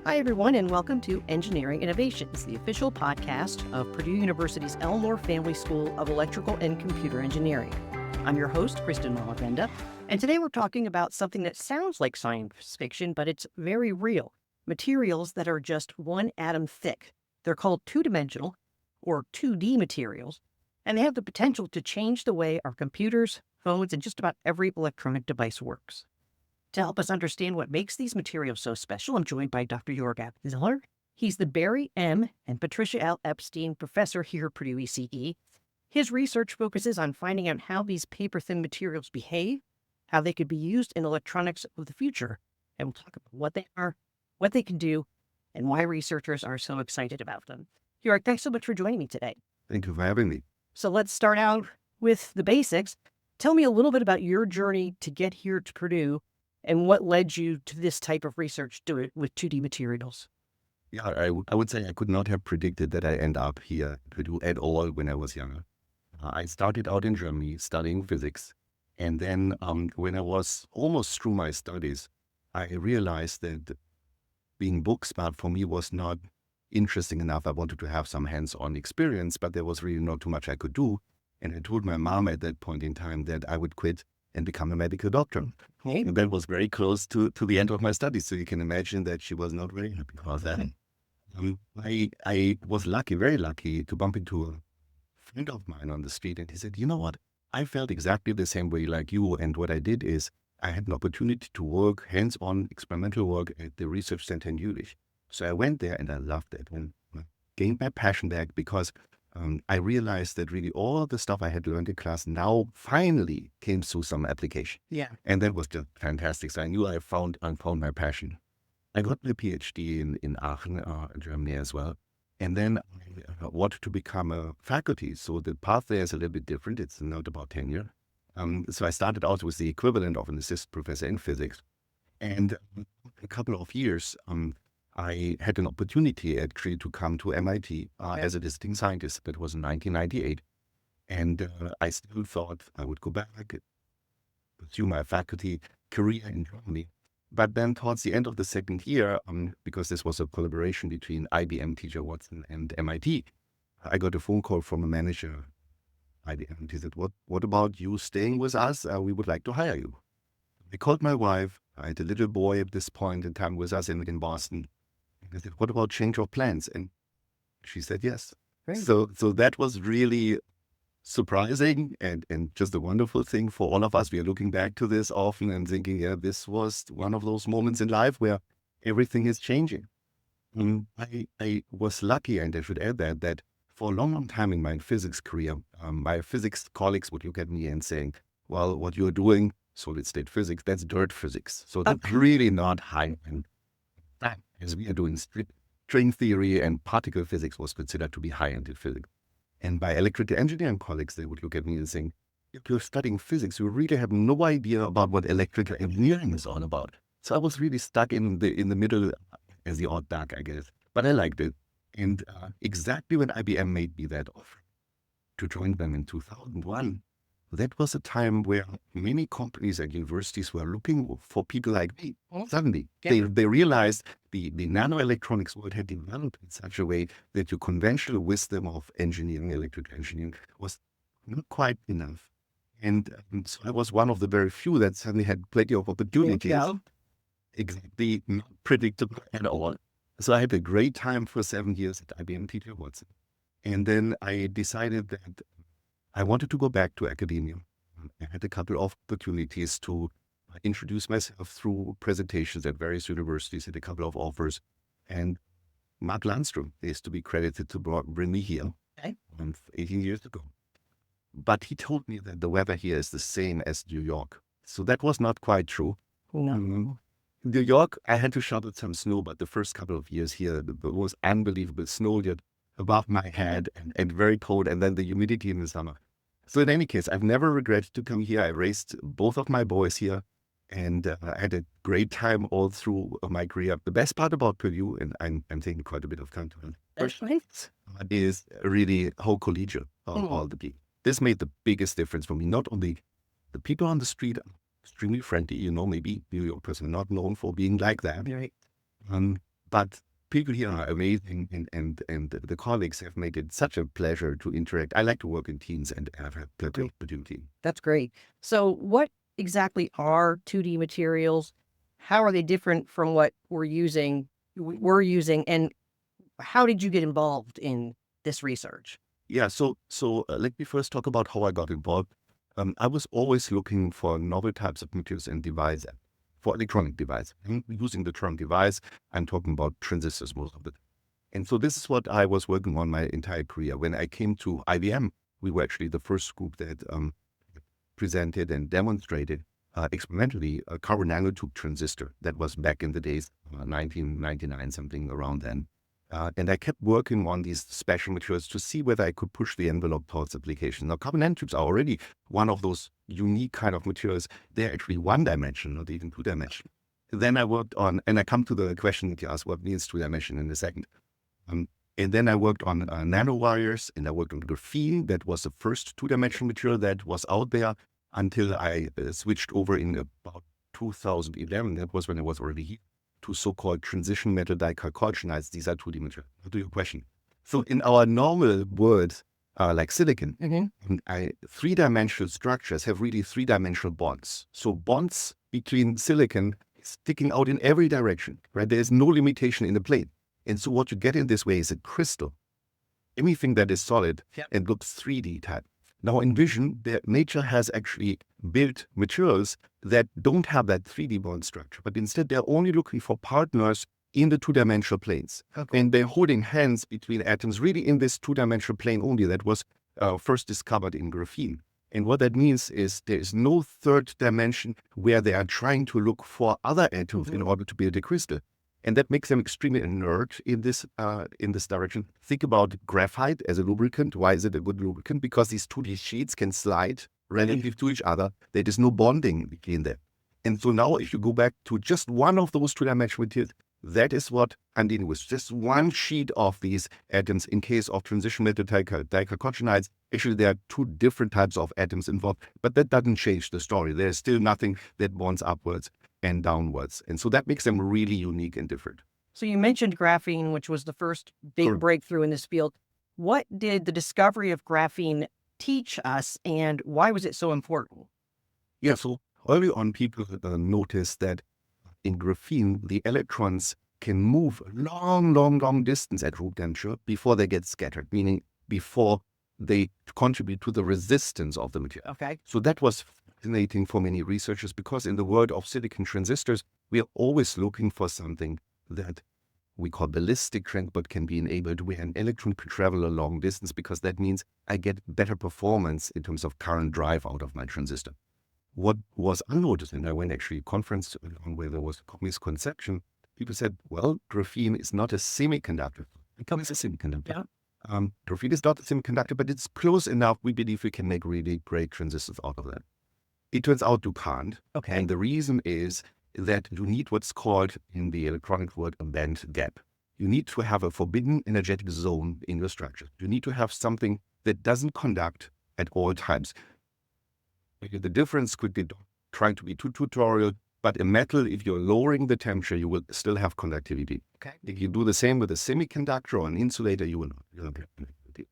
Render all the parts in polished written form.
Hi, everyone, and welcome to Engineering Innovations, the official podcast of Purdue University's Elmore Family School of Electrical and Computer Engineering. I'm your host, KristIn Malavenda, and today we're talking about something that sounds like science fiction, but it's very real. Materials that are just one atom thick. They're called two-dimensional, or 2D materials, and they have the potential to change the way our computers, phones, and just about every electronic device works. To help us understand what makes these materials so special, I'm joined by Dr. Joerg Appenzeller. He's the Barry M. and Patricia L. Epstein Professor here at Purdue ECE. His research focuses on finding out how these paper-thin materials behave, how they could be used in electronics of the future, and we'll talk about what they are, what they can do, and why researchers are so excited about them. Yorg, thanks so much for joining me today. Thank you for having me. So let's start out with the basics. Tell me a little bit about your journey to get here to Purdue and what led you to this type of research with 2D materials. Yeah, I would say I could not have predicted that I end up here at Purdue at all when I was younger. I started out in Germany studying physics. And then when I was almost through my studies, I realized that being book smart for me was not interesting enough. I wanted to have some hands-on experience, but there was really not too much I could do. And I told my mom at that point in time that I would quit and become a medical doctor. Okay. And that was very close to the end of my studies. So you can imagine that she was not very happy about that. I was lucky, very lucky, to bump into a friend of mine on the street. And he said, you know what? I felt exactly the same way like you. And what I did is I had an opportunity to work hands-on experimental work at the research center in Jülich. So I went there and I loved it and gained my passion back because I realized that really all the stuff I had learned in class now finally came through some application. Yeah. And that was just fantastic. So I knew I found my passion. I got my PhD in Aachen, Germany as well. And then I wanted to become a faculty. So the path there is a little bit different. It's not about tenure. So I started out with the equivalent of an assistant professor in physics. And a couple of years, I had an opportunity actually to come to MIT as a visiting scientist. That was in 1998. And I still thought I would go back, pursue my faculty career in Germany. But then towards the end of the second year, because this was a collaboration between IBM, T.J. Watson, and MIT, I got a phone call from a manager at IBM. He said, what about you staying with us? We would like to hire you. I called my wife. I had a little boy at this point in time with us in Boston. I said, what about change of plans? And she said, yes. Great. So that was really surprising and just a wonderful thing for all of us. We are looking back to this often and thinking, yeah, this was one of those moments in life where everything is changing. I was lucky, and I should add that for a long, long time in my physics career, my physics colleagues would look at me and saying, well, what you're doing, solid state physics, that's dirt physics. So that's really not high end. As we are doing string theory and particle physics was considered to be high-end in physics. And by electrical engineering colleagues, they would look at me and saying, if you're studying physics, you really have no idea about what electrical engineering is all about. So I was really stuck in the middle as the odd duck, I guess. But I liked it. And exactly when IBM made me that offer to join them in 2001, that was a time where many companies and universities were looking for people like me. Suddenly, they realized the nanoelectronics world had developed in such a way that the conventional wisdom of engineering, electrical engineering, was not quite enough. And so I was one of the very few that suddenly had plenty of opportunities. Exactly not predictable at all. So I had a great time for 7 years at IBM T.J. Watson. And then I decided that I wanted to go back to academia. I had a couple of opportunities to introduce myself through presentations at various universities, had a couple of offers. And Mark Landstrom is to be credited to bring me here 18 years ago. But he told me that the weather here is the same as New York. So that was not quite true. No. New York, I had to shovel some snow, but the first couple of years here, there was unbelievable snow just above my head and very cold, and then the humidity in the summer. So in any case, I've never regretted to come here. I raised both of my boys here, and I had a great time all through my career. The best part about Purdue, and I'm taking quite a bit of time to it, is really how collegial all the people. This made the biggest difference for me. Not only the people on the street are extremely friendly, maybe New York person not known for being like that. Right. But people here are amazing, and the colleagues have made it such a pleasure to interact. I like to work in teams, and have a Purdue team. That's great. So what exactly are 2D materials? How are they different from what we're using, and how did you get involved in this research? Yeah, so let me first talk about how I got involved. I was always looking for novel types of materials and devices for electronic device. Using the term device, I'm talking about transistors most of it. And so this is what I was working on my entire career. When I came to IBM, we were actually the first group that presented and demonstrated experimentally a carbon nanotube transistor. That was back in the days, 1999, something around then. And I kept working on these special materials to see whether I could push the envelope towards application. Now, carbon nanotubes are already one of those unique kind of materials. They're actually one-dimensional, not even two-dimensional. Then I worked on, and I come to the question that you asked, what means two-dimension in a second. And then I worked on nanowires, and I worked on graphene. That was the first two-dimensional material that was out there until I switched over in about 2011. That was when I was already here, to so-called transition metal dichalcogenides. These are 2D materials. To your question. So in our normal world, like silicon, three-dimensional structures have really three-dimensional bonds. So bonds between silicon sticking out in every direction, right? There is no limitation in the plane. And so what you get in this way is a crystal. Anything that is solid and looks 3D type. Now in vision, nature has actually built materials that don't have that 3D bond structure, but instead they're only looking for partners in the two-dimensional planes. Okay. And they're holding hands between atoms really in this two-dimensional plane only. That was first discovered in graphene. And what that means is there is no third dimension where they are trying to look for other atoms in order to build a crystal. And that makes them extremely inert in this direction. Think about graphite as a lubricant. Why is it a good lubricant? Because these 2D sheets can slide relative to each other. There is no bonding between them. And so now if you go back to just one of those two-dimensional materials, that is what I'm dealing with. Just one sheet of these atoms. In case of transition metal dichalcogenides, actually there are two different types of atoms involved, but that doesn't change the story. There's still nothing that bonds upwards and downwards. And so that makes them really unique and different. So you mentioned graphene, which was the first big breakthrough in this field. What did the discovery of graphene teach us, and why was it so important? Yeah, so early on people noticed that in graphene, the electrons can move a long distance at room temperature before they get scattered, meaning before they contribute to the resistance of the material. Okay. So that was fascinating for many researchers, because in the world of silicon transistors, we are always looking for something that we call ballistic strength, but can be enabled where an electron could travel a long distance, because that means I get better performance in terms of current drive out of my transistor. What was unnoticed, and I went actually a conference where there was a misconception, people said, well, graphene is not a semiconductor. It becomes a semiconductor. Yeah. Graphene is not a semiconductor, but it's close enough. We believe we can make really great transistors out of that. It turns out you can't. Okay. And the reason is that you need what's called in the electronic world a band gap. You need to have a forbidden energetic zone in your structure. You need to have something that doesn't conduct at all times. The difference could be trying to be too tutorial, but a metal, if you're lowering the temperature, you will still have conductivity. Okay. If you do the same with a semiconductor or an insulator, you will not. You'll have conductivity.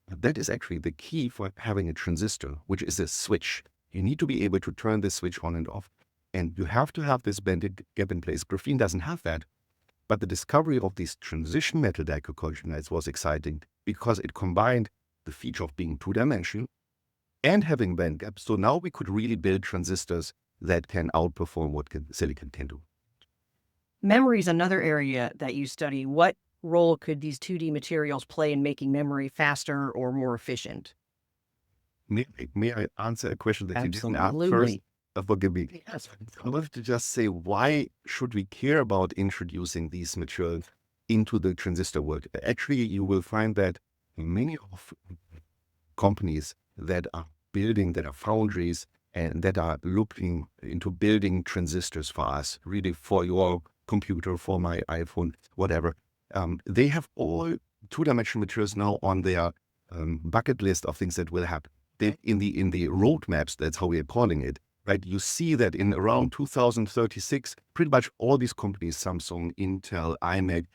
But that is actually the key for having a transistor, which is a switch. You need to be able to turn this switch on and off. And you have to have this band gap in place. Graphene doesn't have that. But the discovery of these transition metal dichalcogenides was exciting because it combined the feature of being two-dimensional and having band gaps. So now we could really build transistors that can outperform what silicon can do. Memory is another area that you study. What role could these 2D materials play in making memory faster or more efficient? May I answer a question that you didn't ask first? Forgive me. Yes. I wanted to just say, why should we care about introducing these materials into the transistor world? Actually, you will find that many of companies that are building, that are foundries, and that are looking into building transistors for us, really for your computer, for my iPhone, whatever, they have all two-dimensional materials now on their bucket list of things that will happen. In the roadmaps, that's how we are calling it, right? You see that in around 2036, pretty much all these companies, Samsung, Intel, iMac,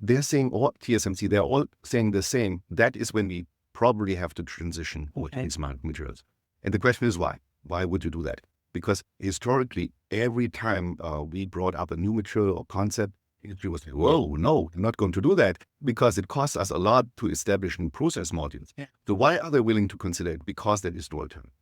they're saying, or TSMC, they're all saying the same. That is when we probably have to transition to these smart materials. And the question is why? Why would you do that? Because historically, every time we brought up a new material or concept, industry was like, whoa, no, I'm not going to do that because it costs us a lot to establish new process modules. Yeah. So why are they willing to consider it? Because that is the alternative.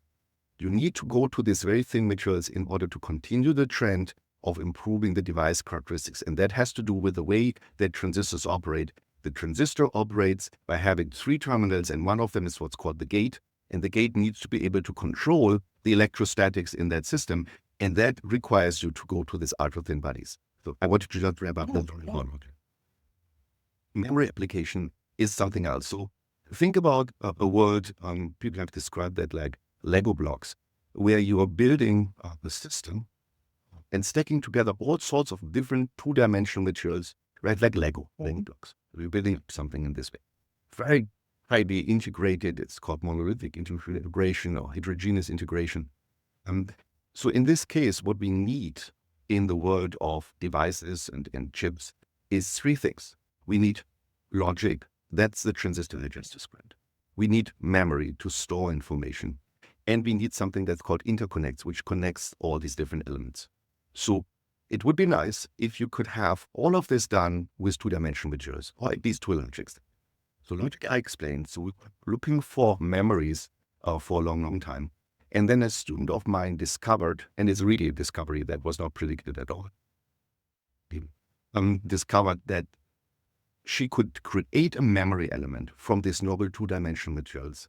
You need to go to these very thin materials in order to continue the trend of improving the device characteristics. And that has to do with the way that transistors operate. The transistor operates by having 3 terminals, and one of them is what's called the gate. And the gate needs to be able to control the electrostatics in that system. And that requires you to go to these ultra-thin bodies. So I wanted to just wrap up that very one. Memory application is something else. So think about a world, people have described that like Lego blocks, where you are building a system and stacking together all sorts of different 2-dimensional materials, right? Like Lego blocks. We're building something in this way. Very highly integrated. It's called monolithic integration or heterogeneous integration. So in this case, what we need in the world of devices and chips is 3 things. We need logic. That's the transistor I just described. We need memory to store information. And we need something that's called interconnects, which connects all these different elements. So it would be nice if you could have all of this done with 2-dimensional materials, or at least 2 logics. So logic I explained. So we're looking for memories for a long, long time. And then a student of mine discovered, and it's really a discovery that was not predicted at all, discovered that she could create a memory element from these novel 2-dimensional materials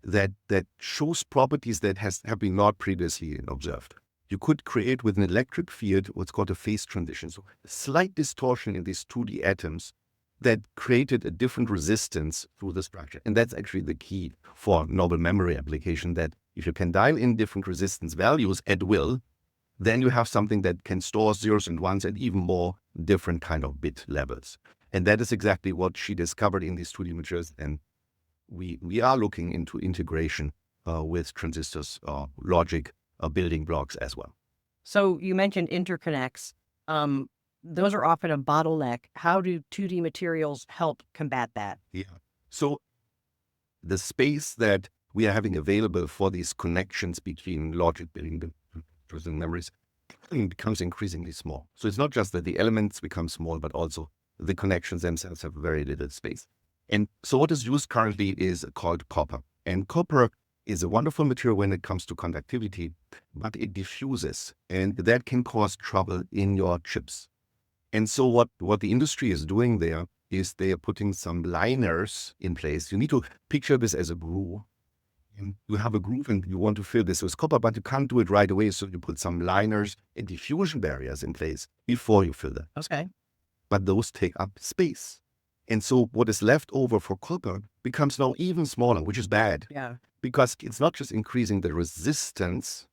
that shows properties that have been not previously observed. You could create with an electric field what's called a phase transition. So a slight distortion in these 2D atoms that created a different resistance through the structure. And that's actually the key for novel memory application, that if you can dial in different resistance values at will, then you have something that can store zeros and ones and even more different kind of bit levels. And that is exactly what she discovered in these 2D materials. And we are looking into integration with transistors, logic, building blocks as well. So you mentioned interconnects. Those are often a bottleneck. How do 2D materials help combat that? Yeah. So the space that we are having available for these connections between logic, building and memories becomes increasingly small. So it's not just that the elements become small, but also the connections themselves have very little space. And so what is used currently is called copper. And copper is a wonderful material when it comes to conductivity, but it diffuses, and that can cause trouble in your chips. And so what the industry is doing there is they are putting some liners in place. You need to picture this as a groove. And you have a groove and you want to fill this with copper, but you can't do it right away. So you put some liners and diffusion barriers in place before you fill that. Okay. But those take up space. And so what is left over for copper becomes now even smaller, which is bad. Yeah. Because it's not just increasing the resistance,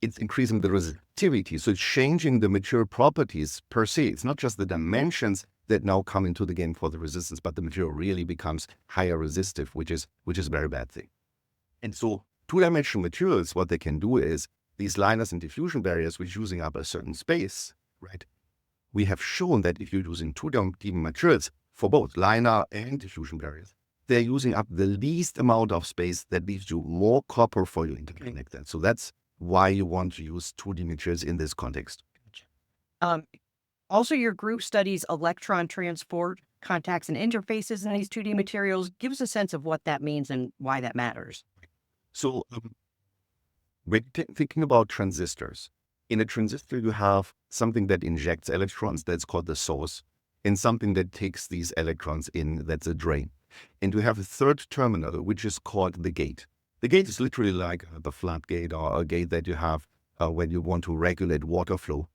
it's increasing the resistivity. So it's changing the material properties per se. It's not just the dimensions that now come into the game for the resistance, but the material really becomes higher resistive, which is a very bad thing. And so 2-dimensional materials, what they can do is these liners and diffusion barriers, which are using up a certain space, right? We have shown that if you're using 2D materials for both liner and diffusion barriers, they're using up the least amount of space that leaves you more copper for your interconnect. So that's why you want to use 2D materials in this context. Also, your group studies electron transport, contacts, and interfaces in these 2D materials. Give us a sense of what that means and why that matters. So when thinking about transistors, in a transistor, you have something that injects electrons, that's called the source, and something that takes these electrons in, that's a drain. And we have a third terminal, which is called the gate. The gate is literally like the floodgate or a gate that you have when you want to regulate water flow.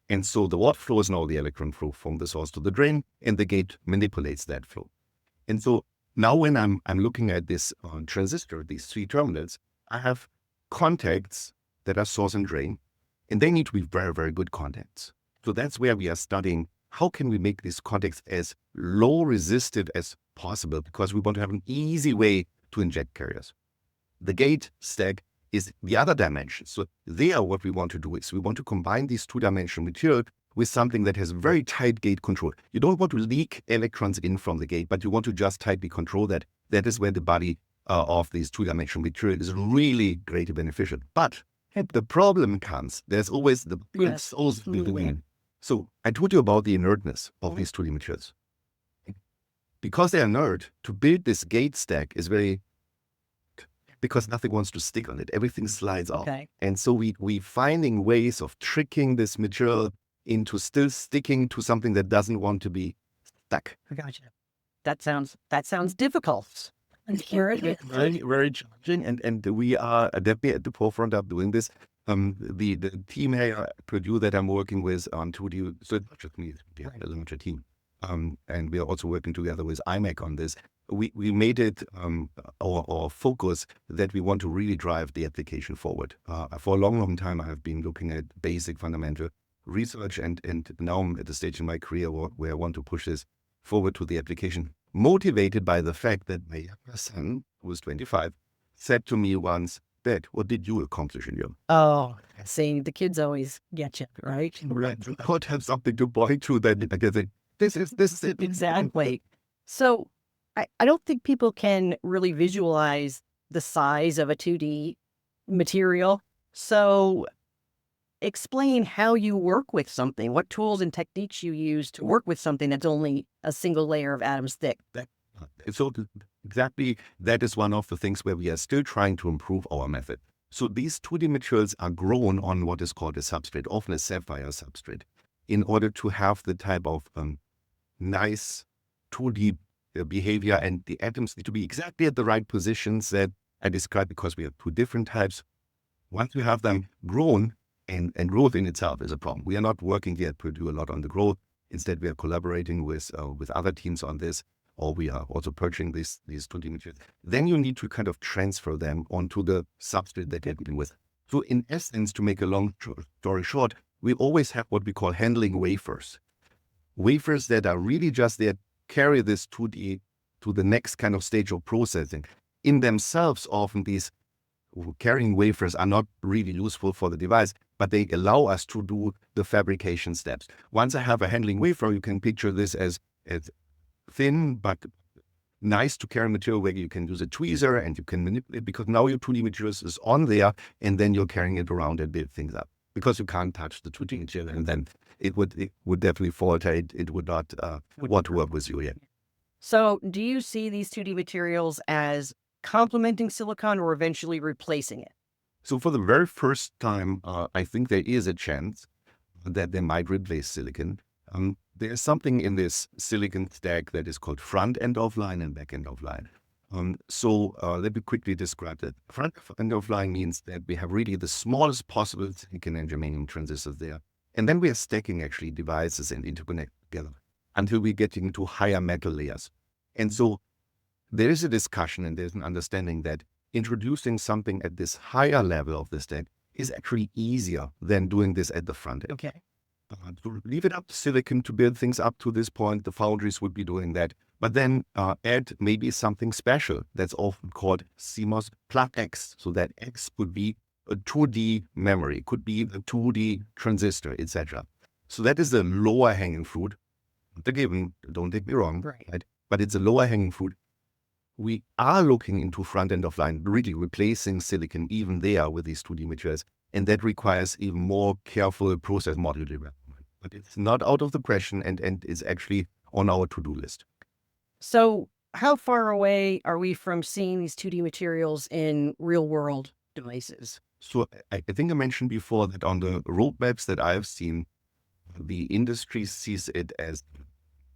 And so the water flow is now the electron flow from the source to the drain, and the gate manipulates that flow. And so now when I'm looking at this transistor, these 3 terminals, I have contacts that are source and drain, and they need to be very, very good contacts. So that's where we are studying how can we make these contacts as low resistive as possible, because we want to have an easy way to inject carriers. The gate stack is the other dimension. So there, what we want to do is we want to combine these two-dimensional material with something that has very tight gate control. You don't want to leak electrons in from the gate, but you want to just tightly control that. That is where the body of these two-dimensional material is really greatly beneficial. But the problem comes, there's always the So I told you about the inertness of these 2D materials. Because they are inert, to build this gate stack is because nothing wants to stick on it. Everything slides off. Okay. And so we finding ways of tricking this material into still sticking to something that doesn't want to be stuck. Gotcha. That sounds difficult. Very, very challenging. And we are definitely at the forefront of doing this. The team here at Purdue that I'm working with on 2D, so it's not just me, we have a larger team. And we are also working together with IMEC on this. We made it our focus that we want to really drive the application forward. For a long, long time, I have been looking at basic fundamental research, and now I'm at the stage in my career where I want to push this forward to the application, motivated by the fact that my younger son, who was 25, said to me once, "Dad, what did you accomplish in your?" Oh, see, the kids always get you, right? Right. I would have something to point to that I can say, this is it. Exactly. So I don't think people can really visualize the size of a 2D material. So explain how you work with something, what tools and techniques you use to work with something that's only a single layer of atoms thick. So exactly, that is one of the things where we are still trying to improve our method. So these 2D materials are grown on what is called a substrate, often a sapphire substrate, in order to have the type of nice 2D behavior, and the atoms need to be exactly at the right positions that I described, because we have two different types. Once we have them grown, and growth in itself is a problem. We are not working here at Purdue a lot on the growth. Instead, we are collaborating with other teams on this, or we are also purchasing these 2D materials. Then you need to kind of transfer them onto the substrate that you're dealing with. So in essence, to make a long story short, we always have what we call handling wafers. Wafers that are really just there, carry this 2D to the next kind of stage of processing. In themselves, often these carrying wafers are not really useful for the device, but they allow us to do the fabrication steps. Once I have a handling wafer, you can picture this as thin but nice to carry material where you can use a tweezer and you can manipulate, because now your 2D materials is on there, and then you're carrying it around and build things up. Because you can't touch the 2D material, and then it would definitely falter. It would not want to work with you yet. So do you see these 2D materials as complementing silicon or eventually replacing it? So for the very first time, I think there is a chance that they might replace silicon. There's something in this silicon stack that is called front end of line and back end of line. So let me quickly describe that. Front end of line means that we have really the smallest possible silicon and germanium transistors there. And then we are stacking actually devices and interconnect together until we get into higher metal layers. And so there is a discussion and there's an understanding that introducing something at this higher level of the stack is actually easier than doing this at the front end. Okay. To leave it up to silicon to build things up to this point, the foundries would be doing that. But then add maybe something special that's often called CMOS plus X. So that X could be a 2D memory, could be a 2D transistor, etc. So that is the lower hanging fruit. Not a given, don't take me wrong, right? But it's a lower hanging fruit. We are looking into front end of line, really replacing silicon even there with these 2D materials. And that requires even more careful process module development. But it's not out of the question, and is actually on our to-do list. So how far away are we from seeing these 2D materials in real world devices? So I think I mentioned before that on the roadmaps that I've seen, the industry sees it as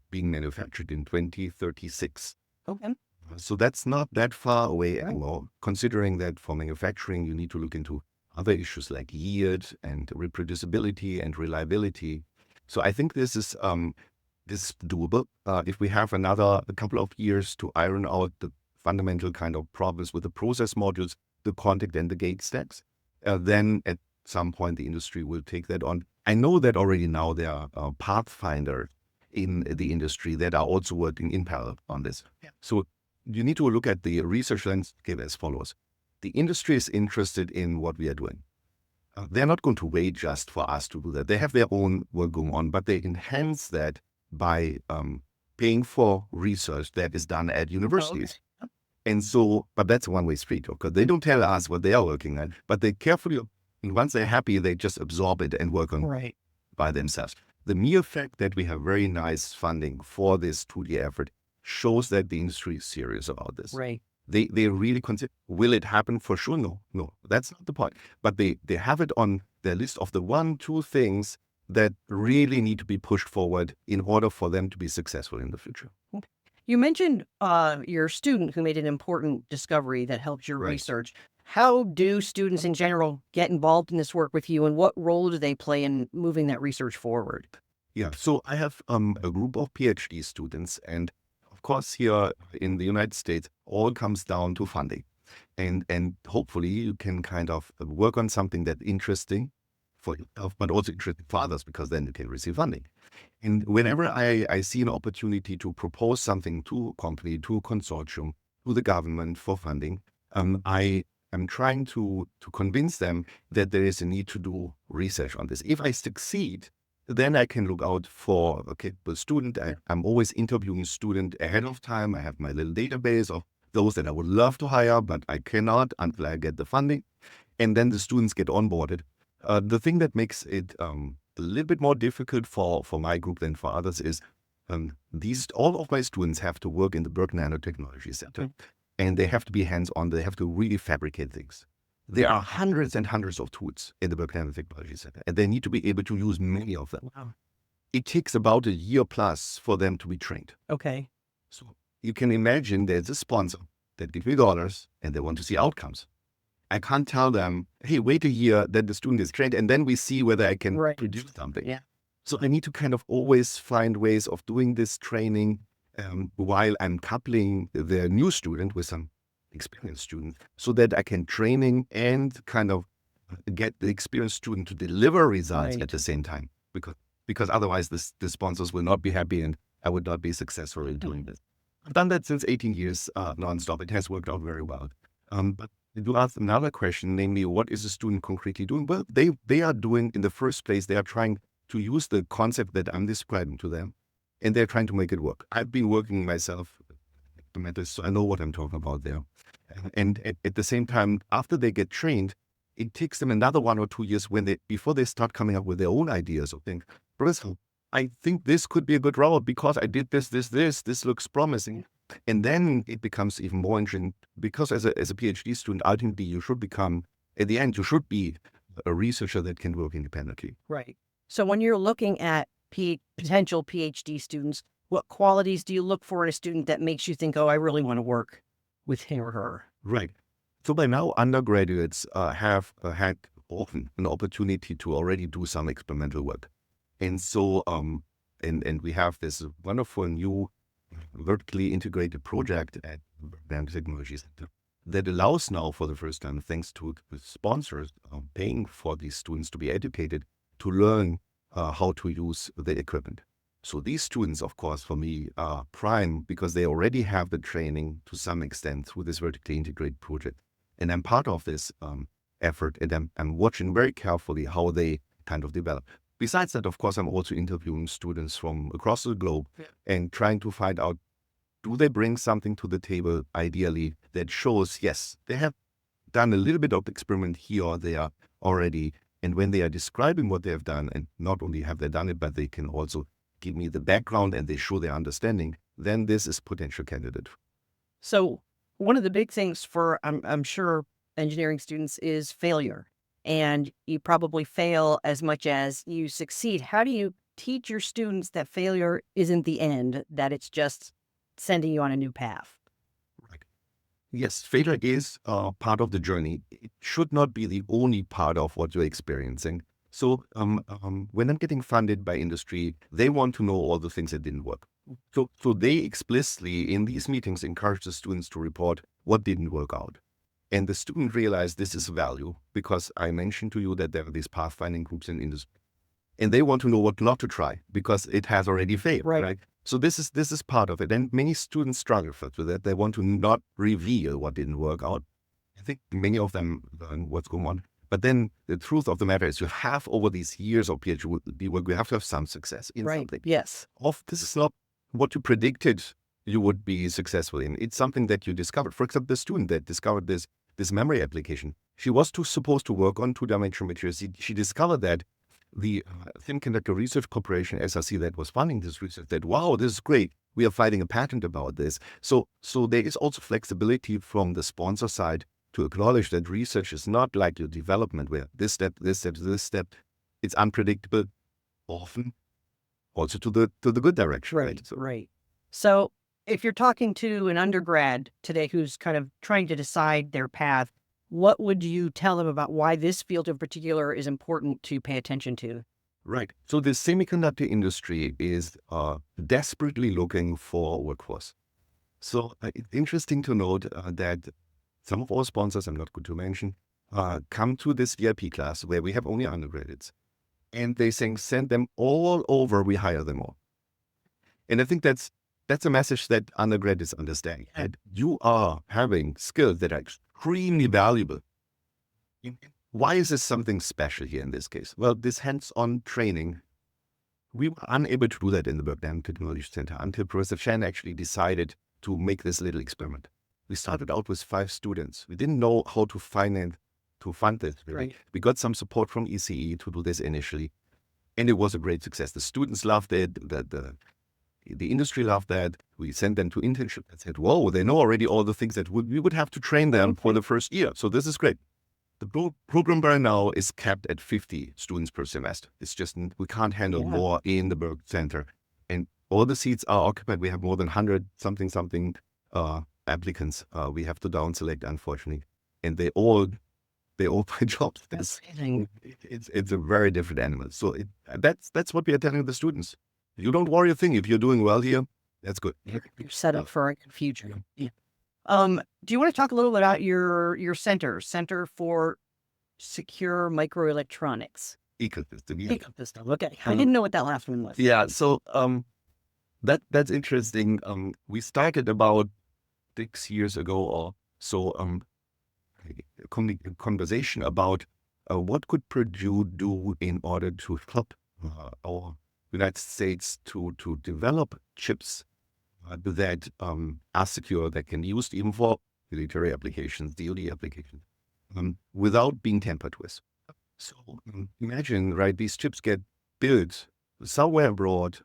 being manufactured in 2036. Okay. So that's not that far away anymore, considering that for manufacturing, you need to look into other issues like yield and reproducibility and reliability. So I think this is doable. If we have a couple of years to iron out the fundamental kind of problems with the process modules, the contact and the gate stacks, then at some point the industry will take that on. I know that already now there are pathfinders in the industry that are also working in parallel on this. Yeah. So you need to look at the research landscape as follows. the industry is interested in what we are doing. They're not going to wait just for us to do that. They have their own work going on, but they enhance that by paying for research that is done at universities. Okay. And so, but that's a one-way street, because they don't tell us what they are working on, but they carefully, and once they're happy, they just absorb it and work on Right. by themselves. The mere fact that we have very nice funding for this 2D effort shows that the industry is serious about this. Right. They really consider, will it happen for sure? No, that's not the point. But they have it on their list of the 1-2 things that really need to be pushed forward in order for them to be successful in the future. You mentioned your student who made an important discovery that helped your Right. research. How do students in general get involved in this work with you, and what role do they play in moving that research forward? Yeah, so I have a group of PhD students, and of course here in the United States, all comes down to funding. And hopefully you can kind of work on something that's interesting for yourself, but also interesting for others, because then you can receive funding. And whenever I see an opportunity to propose something to a company, to a consortium, to the government for funding, I am trying to convince them that there is a need to do research on this. If I succeed, then I can look out for a capable student. I'm always interviewing student ahead of time. I have my little database of those that I would love to hire, but I cannot until I get the funding. And then the students get onboarded. The thing that makes it a little bit more difficult for my group than for others is all of my students have to work in the Berkeley Nanotechnology Center, and they have to be hands-on. They have to really fabricate things. There are hundreds and hundreds of tools in the Berkeley Nanotechnology Center, and they need to be able to use many of them. Wow. It takes about a year plus for them to be trained. Okay. So you can imagine there's a sponsor that gives me dollars and they want to see outcomes. I can't tell them, hey, wait a year that the student is trained, and then we see whether I can Right. produce something. Yeah. So I need to kind of always find ways of doing this training while I'm coupling the new student with some experienced student, so that I can training and kind of get the experienced student to deliver results Right. at the same time. Because otherwise the sponsors will not be happy and I would not be successful in doing this. I've done that since 18 years nonstop. It has worked out very well. But you ask another question, namely, what is the student concretely doing? Well, they are doing, in the first place, they are trying to use the concept that I'm describing to them, and they're trying to make it work. I've been working myself, so I know what I'm talking about there. And at the same time, after they get trained, it takes them another 1 or 2 years before they start coming up with their own ideas of things. Professor, I think this could be a good route because I did this looks promising. And then it becomes even more interesting, because as a PhD student, ultimately you should become, at the end, you should be a researcher that can work independently. Right. So when you're looking at potential PhD students, what qualities do you look for in a student that makes you think, oh, I really want to work with him or her? Right. So by now, undergraduates have had often an opportunity to already do some experimental work. And so, and we have this wonderful new vertically integrated project at Berkeley Technology Center that allows now, for the first time, thanks to sponsors paying for these students to be educated, to learn how to use the equipment. So these students, of course, for me, are prime because they already have the training to some extent through this vertically integrated project. And I'm part of this effort, and I'm watching very carefully how they kind of develop. Besides that, of course, I'm also interviewing students from across the globe and trying to find out, do they bring something to the table, ideally, that shows, yes, they have done a little bit of experiment here or there already. And when they are describing what they have done, and not only have they done it, but they can also give me the background and they show their understanding, then this is potential candidate. So one of the big things for, I'm sure, engineering students is failure. And you probably fail as much as you succeed. How do you teach your students that failure isn't the end, that it's just sending you on a new path? Right. Yes, failure is part of the journey. It should not be the only part of what you're experiencing. So when I'm getting funded by industry, they want to know all the things that didn't work. So they explicitly, in these meetings, encourage the students to report what didn't work out. And the student realized this is value, because I mentioned to you that there are these pathfinding groups in industry. And they want to know what not to try because it has already failed, right? So this is part of it. And many students struggle with that. They want to not reveal what didn't work out. I think many of them learn what's going on. But then the truth of the matter is you have over these years of PhD work, you have to have some success in something. Yes. This is not what you predicted you would be successful in. It's something that you discovered. For example, the student that discovered this memory application, she was supposed to work on two-dimensional materials. She discovered that the Semiconductor Research Corporation, SRC, that was funding this research, that, wow, this is great. We are filing a patent about this. So there is also flexibility from the sponsor side to acknowledge that research is not like your development where this step, this step, this step, it's unpredictable, often also to the good direction. Right. So if you're talking to an undergrad today who's kind of trying to decide their path, what would you tell them about why this field in particular is important to pay attention to? Right. So the semiconductor industry is desperately looking for workforce. So it's interesting to note that some of our sponsors, I'm not going to mention, come to this VIP class where we have only undergraduates. And they saying, send them all over, we hire them all. And I think that's a message that undergraduates understand. That you are having skills that are extremely valuable. Why is this something special here in this case? Well, this hands-on training, we were unable to do that in the Berkeley Technology Center until Professor Chen actually decided to make this little experiment. We started out with 5 students. We didn't know how to fund this. Really. Right. We got some support from ECE to do this initially, and it was a great success. The students loved it. The industry loved that. We sent them to internship and said, whoa, they know already all the things that we would have to train them for the first year. So this is great. The program by now is capped at 50 students per semester. It's just, we can't handle more in the Berkeley Center. And all the seats are occupied. We have more than 100 something applicants. We have to down select, unfortunately. And they all find jobs. It's a very different animal. So that's what we are telling the students. You don't worry a thing. If you're doing well here, that's good. You're set up for a future. Yeah. Do you want to talk a little bit about your Center for Secure Microelectronics? Ecosystem. Ecosystem. Okay. I didn't know what that last one was. Yeah. So that's interesting. We started about 6 years ago or so. A conversation about what could Purdue do in order to help our United States to develop chips that are secure, that can be used even for military applications, DoD applications, without being tampered with. So imagine, right, these chips get built somewhere abroad.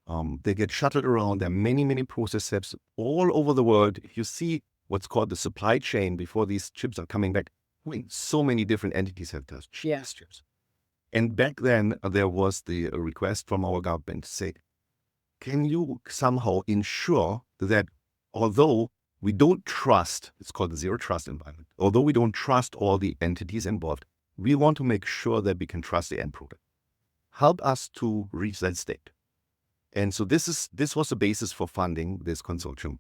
They get shuttled around. There are many process steps all over the world. You see what's called the supply chain before these chips are coming back. So many different entities have those chips. And back then, there was the request from our government to say, can you somehow ensure that although we don't trust, it's called the zero trust environment, although we don't trust all the entities involved, we want to make sure that we can trust the end product. Help us to reach that state. And so this was the basis for funding this consortium.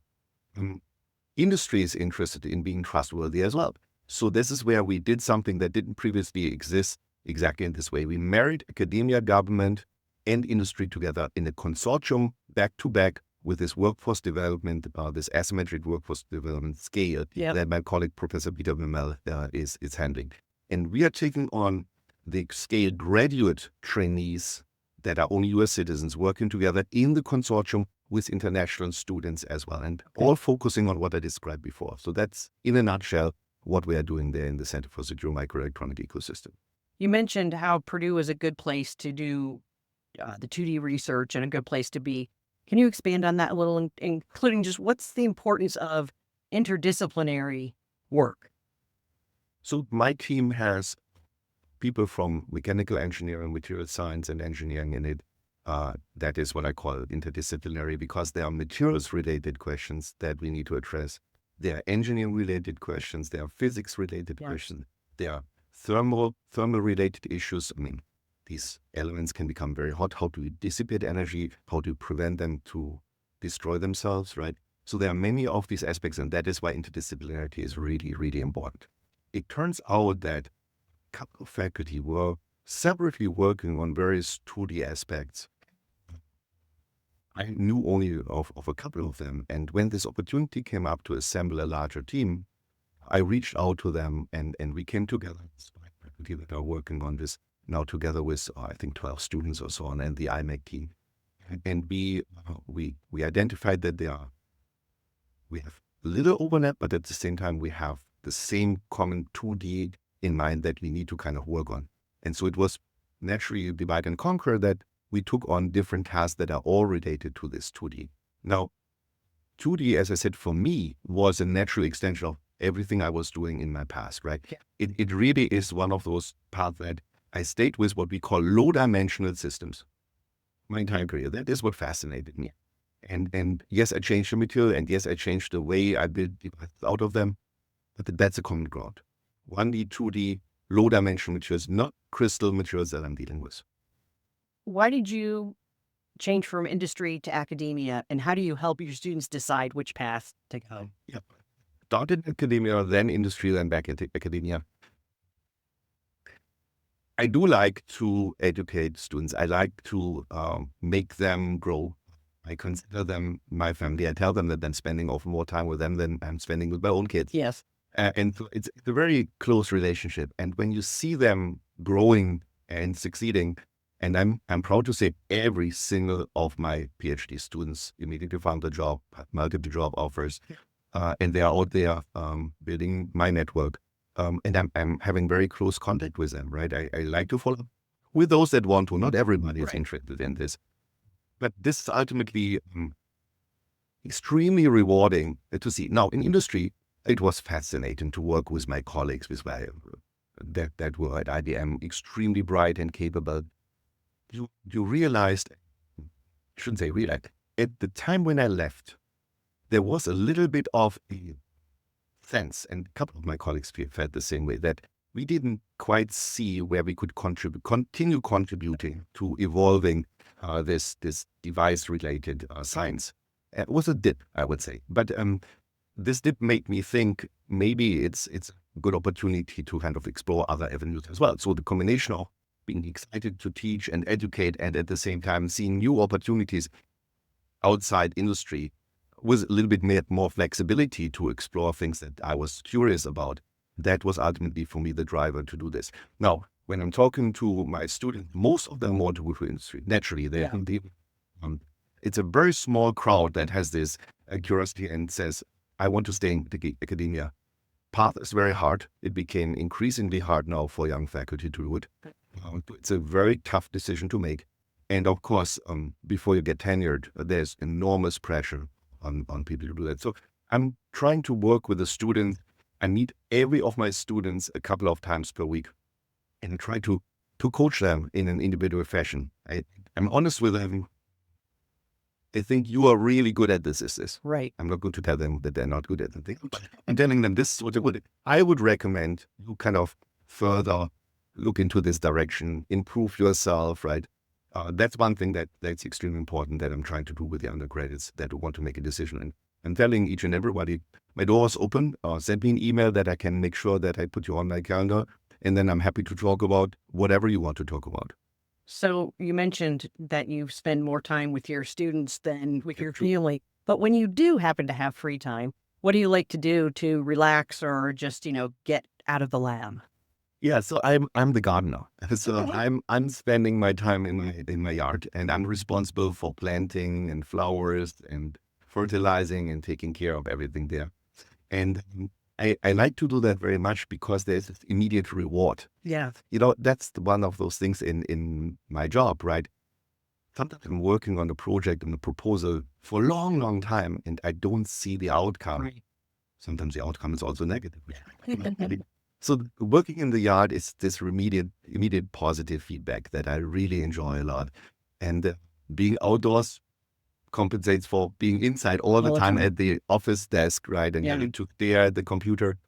Industry is interested in being trustworthy as well. So this is where we did something that didn't previously exist exactly in this way. We married academia, government, and industry together in a consortium back to back with this workforce development, this asymmetric workforce development scale that my colleague Professor Peter Wimmel is handling. And we are taking on the scale graduate trainees that are only US citizens working together in the consortium with international students as well, and all focusing on what I described before. So that's, in a nutshell, what we are doing there in the Center for Secure Microelectronic Ecosystem. You mentioned how Purdue is a good place to do the 2D research and a good place to be. Can you expand on that a little, including just what's the importance of interdisciplinary work? So my team has people from mechanical engineering, material science, and engineering in it. That is what I call interdisciplinary, because there are materials-related questions that we need to address. There are engineering-related questions. There are physics-related questions. There are thermal-related issues. I mean, these elements can become very hot. How do you dissipate energy? How do you prevent them to destroy themselves, right? So there are many of these aspects, and that is why interdisciplinarity is really, really important. It turns out that a couple of faculty were separately working on various 2D aspects. I knew only of a couple of them, and when this opportunity came up to assemble a larger team, I reached out to them and we came together. Faculty that are working on this now together with, I think, 12 students or so on, and the IMAC team. And we identified that we have a little overlap, but at the same time, we have the same common 2D in mind that we need to kind of work on. And so it was naturally divide and conquer that we took on different tasks that are all related to this 2D. Now, 2D, as I said, for me, was a natural extension of everything I was doing in my past, right? Yeah. It really is one of those paths that I stayed with what we call low-dimensional systems my entire career. That is what fascinated me. And yes, I changed the material, and yes, I changed the way I built devices out of them, but that's a common ground. 1D, 2D, low-dimensional materials, not crystal materials that I'm dealing with. Why did you change from industry to academia, and how do you help your students decide which path to go? Yeah. Started in academia, then industry, then back into academia. I do like to educate students. I like to make them grow. I consider them my family. I tell them that I'm spending often more time with them than I'm spending with my own kids. Yes. And so it's a very close relationship. And when you see them growing and succeeding, and I'm proud to say every single of my PhD students immediately found a job, had multiple job offers, and they are out there building my network. And I'm having very close contact with them, right? I like to follow with those that want to. Not everybody is interested in this. But this is ultimately extremely rewarding to see. Now, in industry, it was fascinating to work with my colleagues that were at IBM, extremely bright and capable. You realized, I shouldn't say realized, at the time when I left, there was a little bit of a sense, and a couple of my colleagues felt the same way, that we didn't quite see where we could continue contributing to evolving this device-related science. It was a dip, I would say. But this dip made me think maybe it's a good opportunity to kind of explore other avenues as well. So the combination of being excited to teach and educate, and at the same time seeing new opportunities outside industry with a little bit more flexibility to explore things that I was curious about, that was ultimately for me the driver to do this. Now, when I'm talking to my students, most of them want to go to industry. Naturally, it's a very small crowd that has this curiosity and says, I want to stay in academia. Path is very hard. It became increasingly hard now for young faculty to do it. It's a very tough decision to make. And of course, before you get tenured, there's enormous pressure on people to do that. So I'm trying to work with the students. I meet every of my students a couple of times per week and try to coach them in an individual fashion. I'm honest with them. I think you are really good at this. Right. I'm not going to tell them that they're not good at the thing, but I'm telling them this is what I would recommend you kind of further look into this direction, improve yourself, right? That's one thing that's extremely important that I'm trying to do with the undergraduates that want to make a decision. And I'm telling each and everybody, my door is open. Send me an email that I can make sure that I put you on my calendar. And then I'm happy to talk about whatever you want to talk about. So you mentioned that you spend more time with your students than with your family. But when you do happen to have free time, what do you like to do to relax or just, get out of the lab? Yeah, so I'm the gardener. So I'm spending my time in my yard, and I'm responsible for planting and flowers and fertilizing and taking care of everything there. And I like to do that very much because there's this immediate reward. Yeah. That's one of those things in my job, right? Sometimes I'm working on a project and a proposal for a long, long time, and I don't see the outcome. Right. Sometimes the outcome is also negative. So working in the yard is this immediate positive feedback that I really enjoy a lot. And being outdoors compensates for being inside all the time at the office desk, right? And having to stare at the computer.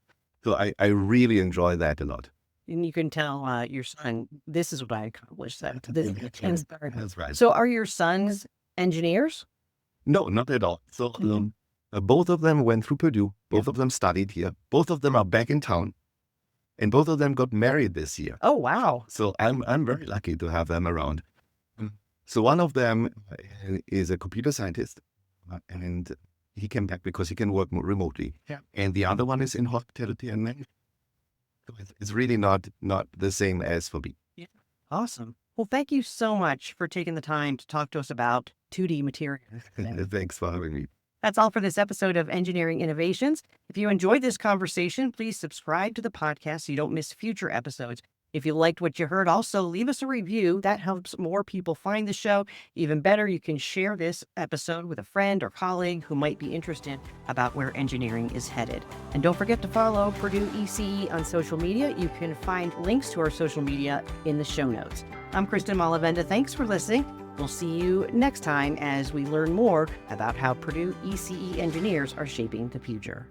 So I really enjoy that a lot. And you can tell your son, this is what I accomplished. That's right. So are your sons engineers? No, not at all. So both of them went through Purdue. Both of them studied here. Both of them are back in town. And both of them got married this year. Oh, wow. So I'm very lucky to have them around. So one of them is a computer scientist, and he came back because he can work more remotely. Yeah. And the other one is in hospitality and management. So it's really not the same as for me. Yeah. Awesome. Well, thank you so much for taking the time to talk to us about 2D materials. Thanks for having me. That's all for this episode of Engineering Innovations. If you enjoyed this conversation, please subscribe to the podcast so you don't miss future episodes. If you liked what you heard, also leave us a review. That helps more people find the show. Even better, you can share this episode with a friend or colleague who might be interested about where engineering is headed. And don't forget to follow Purdue ECE on social media. You can find links to our social media in the show notes. I'm KristIn Malavenda. Thanks for listening. We'll see you next time as we learn more about how Purdue ECE engineers are shaping the future.